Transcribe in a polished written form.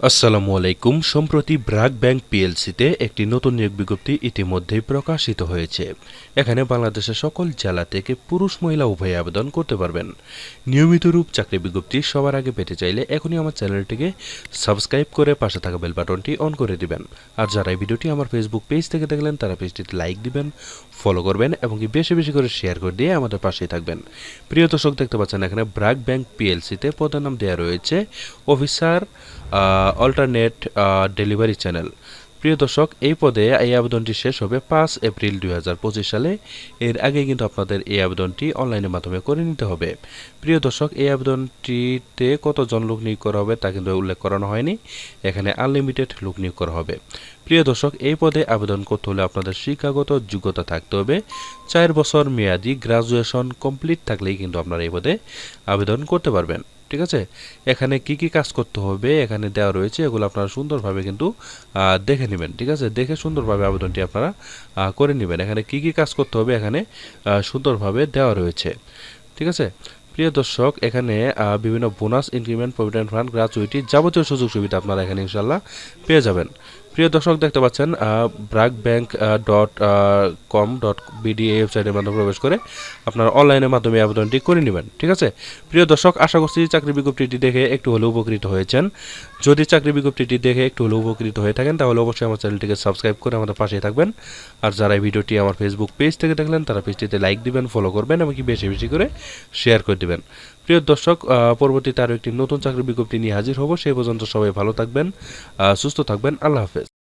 আসসালামু আলাইকুম। সম্প্রতি ব্র্যাক ব্যাংক পিএলসিতে একটি নতুন নিয়োগ বিজ্ঞপ্তি ইতিমধ্যেই প্রকাশিত হয়েছে। এখানে বাংলাদেশের সকল জেলা থেকে পুরুষ মহিলা উভয়ে আবেদন করতে পারবেন। নিয়মিত রূপ চাকরি বিজ্ঞপ্তি সবার আগে পেতে চাইলে এখনই আমার চ্যানেলটিকে সাবস্ক্রাইব করে পাশে থাকা বেল বাটনটি অন করে দিবেন। আর যারা এই ভিডিওটি আমার ফেসবুক পেজ থেকে দেখলেন তারা পেজটিতে লাইক দিবেন, ফলো করবেন এবং কি বেশি বেশি করে শেয়ার করে দিয়ে আমাদের পাশেই থাকবেন। প্রিয় দর্শক, দেখতে পাচ্ছেন এখানে ব্র্যাক ব্যাংক পিএলসিতে পদের নাম দেওয়া রয়েছে অফিসার অল্টারনেট ডেলিভারি চ্যানেল। প্রিয় দর্শক, এই পদে এই আবেদনটি শেষ হবে 5 এপ্রিল 2025 সালে। এর আগে কিন্তু আপনাদের এই আবেদনটি অনলাইনের মাধ্যমে করে নিতে হবে। প্রিয় দর্শক, এই আবেদনটিতে কতজন লোক নিয়োগ করা হবে তা কিন্তু উল্লেখ করানো হয়নি। এখানে আনলিমিটেড লোক নিয়োগ করা হবে। প্রিয় দর্শক, এই পদে আবেদন করতে হলে আপনাদের শিক্ষাগত যোগ্যতা থাকতে হবে। 4 বছর মেয়াদি গ্রাজুয়েশন কমপ্লিট থাকলেই কিন্তু আপনারা এই পদে আবেদন করতে পারবেন। ঠিক আছে, এখানে কি কি কাজ করতে হবে এখানে দেওয়া রয়েছে, এগুলো আপনারা সুন্দরভাবে কিন্তু দেখে নেবেন। ঠিক আছে, দেখে সুন্দরভাবে আবেদনটি আপনারা করে নেবেন। এখানে কি কি কাজ করতে হবে এখানে সুন্দরভাবে দেওয়া রয়েছে। ঠিক আছে, প্রিয় দর্শক, এখানে বিভিন্ন bonus, increment, provident fund, gratuity যাবতীয় সুযোগ সুবিধা আপনারা এখানে ইনশাল্লাহ পেয়ে যাবেন। প্রিয় দর্শক, দেখতে পাচ্ছেন ব্র্যাক ব্যাংক .com.bd এই ওয়েবসাইটের মাধ্যমে প্রবেশ করে আপনারা অনলাইনের মাধ্যমে আবেদনটি করে নেবেন। ঠিক আছে, প্রিয় দর্শক, আশা করছি চাকরি বিজ্ঞপ্তিটি দেখে একটু হলেও উপকৃত হয়েছেন। যদি চাকরি বিজ্ঞপ্তিটি দেখে একটু হলেও উপকৃত হয়ে থাকেন তাহলে অবশ্যই আমার চ্যানেলটিকে সাবস্ক্রাইব করে আমাদের পাশেই থাকবেন। আর যারা এই ভিডিওটি আমার ফেসবুক পেজ থেকে দেখলেন তারা পেজটিতে লাইক দিবেন, ফলো করবেন এবং কি বেশি বেশি করে শেয়ার করে দিবেন। প্রিয় দর্শক, পরবর্তীতে আরও একটি নতুন চাকরি বিজ্ঞপ্তি নিয়ে হাজির হব। সেই পর্যন্ত সবাই ভালো থাকবেন, সুস্থ থাকবেন। আল্লাহ হাফেজ।